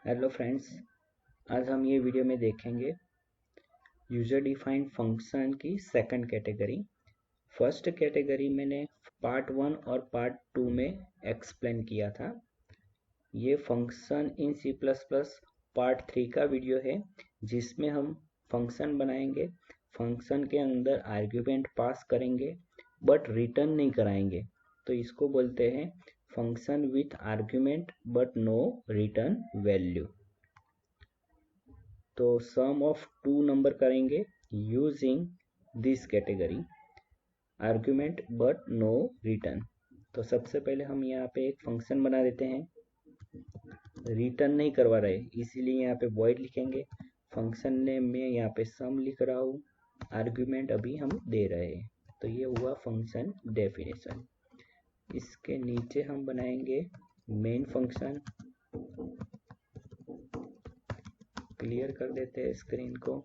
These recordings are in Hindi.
हेलो फ्रेंड्स, आज हम ये वीडियो में देखेंगे यूजर डिफाइंड फंक्शन की सेकंड कैटेगरी। फर्स्ट कैटेगरी मैंने पार्ट 1 और पार्ट 2 में एक्सप्लेन किया था। ये function in C plus plus part 3 का वीडियो है, जिसमें हम फंक्शन बनाएंगे, फंक्शन के अंदर आर्ग्यूमेंट पास करेंगे बट रिटर्न नहीं कराएंगे। तो इसको बोलते हैं function with argument but no return value. तो सम ऑफ टू नंबर करेंगे using this category argument but no return. तो सबसे पहले हम यहाँ पे एक फंक्शन बना देते हैं, रिटर्न नहीं करवा रहे इसीलिए यहाँ पे वॉइड लिखेंगे। फंक्शन नेम में यहाँ पे सम लिख रहा हूँ, आर्ग्यूमेंट अभी हम दे रहे हैं। तो ये हुआ फंक्शन डेफिनेशन। इसके नीचे हम बनाएंगे मेन फंक्शन। क्लियर कर देते हैं स्क्रीन को।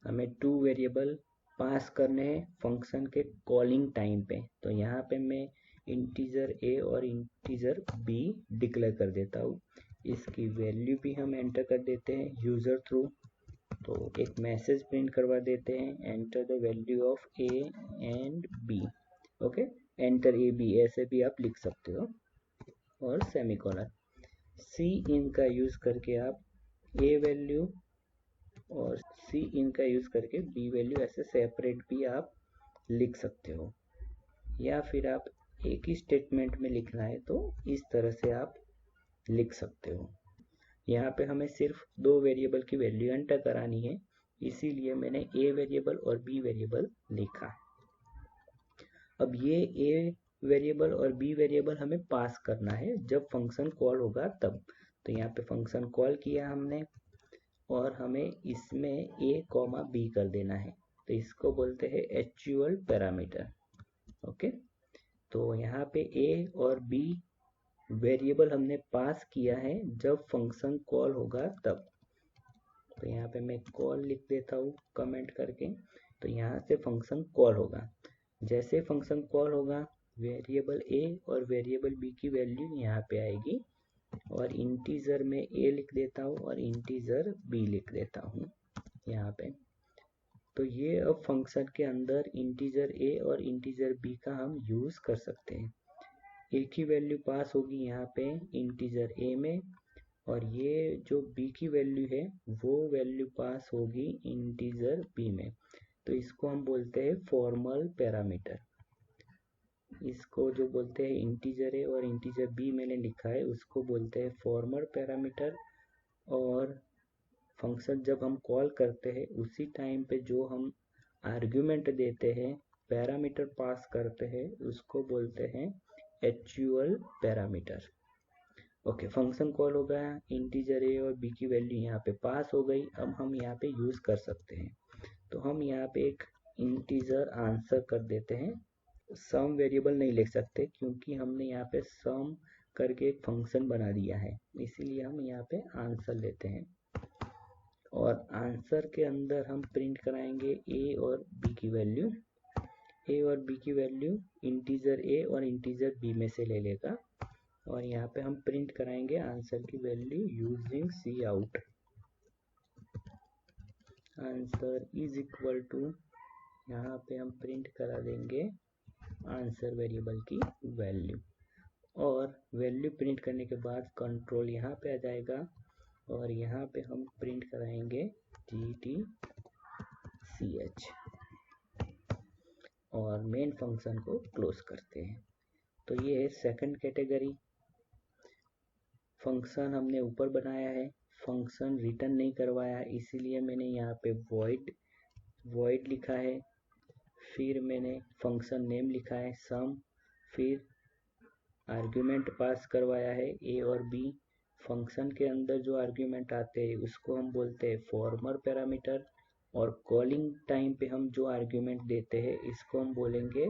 हमें टू वेरिएबल पास करने हैं फंक्शन के कॉलिंग टाइम पे। तो यहाँ पे मैं इंटीजर ए और इंटीजर बी डिक्लेयर कर देता हूँ। इसकी वैल्यू भी हम एंटर कर देते हैं यूजर थ्रू। तो एक मैसेज प्रिंट करवा देते हैं, enter the value of a and b. Okay, enter a b ऐसे भी आप लिख सकते हो, और सेमीकोलन। सी इन का यूज करके आप ए वैल्यू और सी इन का यूज करके बी वैल्यू ऐसे सेपरेट भी आप लिख सकते हो, या फिर आप एक ही स्टेटमेंट में लिखना है तो इस तरह से आप लिख सकते हो। यहाँ पे हमें सिर्फ दो वेरिएबल की वैल्यू एंटर करानी है, इसीलिए मैंने ए वेरिएबल और बी वेरिएबल लिखा। अब ये ए वेरिएबल और बी वेरिएबल हमें पास करना है जब फंक्शन कॉल होगा तब। तो यहाँ पे फंक्शन कॉल किया हमने और हमें इसमें ए कॉमा बी कर देना है। तो इसको बोलते हैं एक्चुअल पैरामीटर। ओके, तो यहाँ पे ए और बी वेरिएबल हमने पास किया है जब फंक्शन कॉल होगा तब। तो यहाँ पे मैं कॉल लिख देता हूँ कमेंट करके। तो यहाँ से फंक्शन कॉल होगा। जैसे फंक्शन कॉल होगा वेरिएबल ए और वेरिएबल बी की वैल्यू यहाँ पे आएगी, और इंटीजर में ए लिख देता हूँ और इंटीजर बी लिख देता हूँ यहाँ पे। तो ये अब फंक्शन के अंदर इंटीजर ए और इंटीजर बी का हम यूज कर सकते हैं। एक ही वैल्यू पास होगी यहाँ पे इंटीजर ए में, और ये जो बी की वैल्यू है वो वैल्यू पास होगी इंटीजर बी में। तो इसको हम बोलते हैं फॉर्मल पैरामीटर। इसको जो बोलते हैं इंटीजर ए और इंटीजर बी मैंने लिखा है उसको बोलते हैं फॉर्मल पैरामीटर। और फंक्शन जब हम कॉल करते हैं उसी टाइम पे जो हम आर्ग्यूमेंट देते हैं, पैरामीटर पास करते हैं, उसको बोलते हैं actual parameter. Okay, function call हो गया, इंटीजर ए और बी की वैल्यू यहाँ पे पास हो गई। अब हम यहाँ पे यूज कर सकते हैं। तो हम यहाँ पे एक इंटीजर आंसर कर देते हैं। सम वेरिएबल नहीं लिख सकते क्योंकि हमने यहाँ पे सम करके एक फंक्शन बना दिया है, इसीलिए हम यहाँ पे आंसर लेते हैं। और आंसर के अंदर हम प्रिंट कराएंगे ए और बी की वैल्यू। ए और बी की वैल्यू इंटीजर ए और इंटीजर बी में से ले लेगा, और यहाँ पे हम प्रिंट कराएंगे आंसर की value using C out. Answer is equal to, यहाँ पे हम प्रिंट करा देंगे आंसर वेरिएबल की वैल्यू। और वैल्यू प्रिंट करने के बाद कंट्रोल यहाँ पे आ जाएगा, और यहाँ पे हम प्रिंट कराएंगे GTCH और मेन फंक्शन को क्लोज करते हैं। तो ये है सेकंड कैटेगरी। फंक्शन हमने ऊपर बनाया है, फंक्शन रिटर्न नहीं करवाया है, इसीलिए मैंने यहाँ पे वॉइड लिखा है। फिर मैंने फंक्शन नेम लिखा है सम, फिर आर्ग्यूमेंट पास करवाया है ए और बी। फंक्शन के अंदर जो आर्ग्यूमेंट आते हैं उसको हम बोलते हैं फॉर्मल पैरामीटर, और कॉलिंग टाइम पे हम जो आर्ग्यूमेंट देते हैं इसको हम बोलेंगे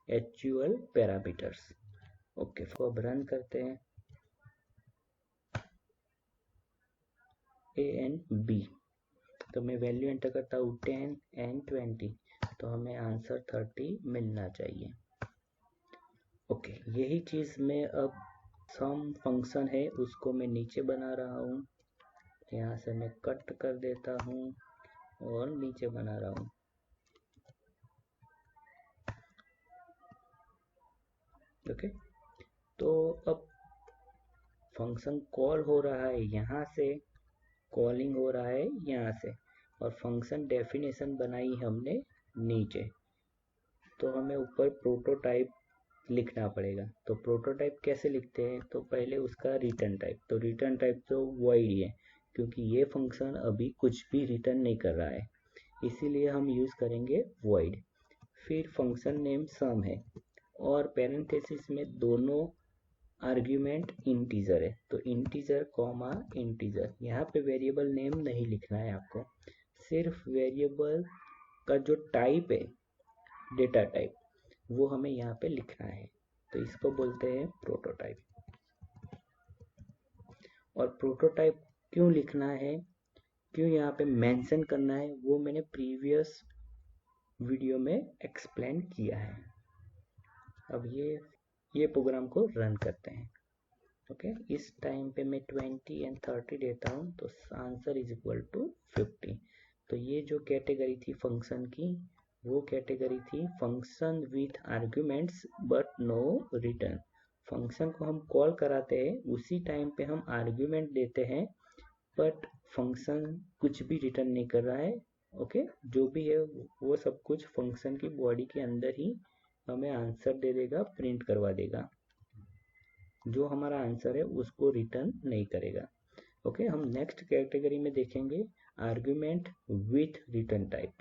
एक्चुअल पैरामीटर्स। ओके, तो अब रन करते हैं ए एंड बी। तो मैं वैल्यू एंटर करता हूँ 10 एंड 20, तो हमें आंसर 30 मिलना चाहिए। ओके, यही चीज़ मैं अब सम फंक्शन है उसको मैं नीचे बना रहा हूँ, यहाँ से मैं कट कर देता हूँ और नीचे बना रहा हूँ। ओके, तो अब फंक्शन कॉल हो रहा है यहाँ से, कॉलिंग हो रहा है यहाँ से, और फंक्शन डेफिनेशन बनाई हमने नीचे। तो हमें ऊपर प्रोटोटाइप लिखना पड़ेगा। तो प्रोटोटाइप कैसे लिखते हैं, तो पहले उसका रिटर्न टाइप, तो रिटर्न टाइप तो वॉइड है, क्योंकि ये फंक्शन अभी कुछ भी रिटर्न नहीं कर रहा है, इसीलिए हम यूज़ करेंगे वॉइड। फिर फंक्शन नेम सम है और पैरेंथेसिस में दोनों आर्ग्यूमेंट इंटीजर है, तो इंटीजर कॉमा इंटीजर। यहाँ पे वेरिएबल नेम नहीं लिखना है आपको, सिर्फ वेरिएबल का जो टाइप है, डेटा टाइप, वो हमें यहाँ पे लिखना है। तो इसको बोलते हैं प्रोटोटाइप। और प्रोटोटाइप क्यों लिखना है, क्यों यहाँ पे मेंशन करना है, वो मैंने प्रीवियस वीडियो में एक्सप्लेन किया है। अब ये प्रोग्राम को रन करते हैं। ओके, इस टाइम पे मैं 20 एंड 30 देता हूँ, तो आंसर इज इक्वल टू 50। तो ये जो कैटेगरी थी फंक्शन की, वो कैटेगरी थी function with arguments but no return. Function को हम कॉल कराते हैं, उसी टाइम पे हम आर्ग्यूमेंट देते हैं, बट फंक्शन कुछ भी रिटर्न नहीं कर रहा है। ओके, जो भी है वो सब कुछ फंक्शन की बॉडी के अंदर ही हमें आंसर दे देगा, प्रिंट करवा देगा। जो हमारा आंसर है उसको रिटर्न नहीं करेगा। ओके, हम नेक्स्ट कैटेगरी में देखेंगे आर्ग्यूमेंट विथ रिटर्न टाइप।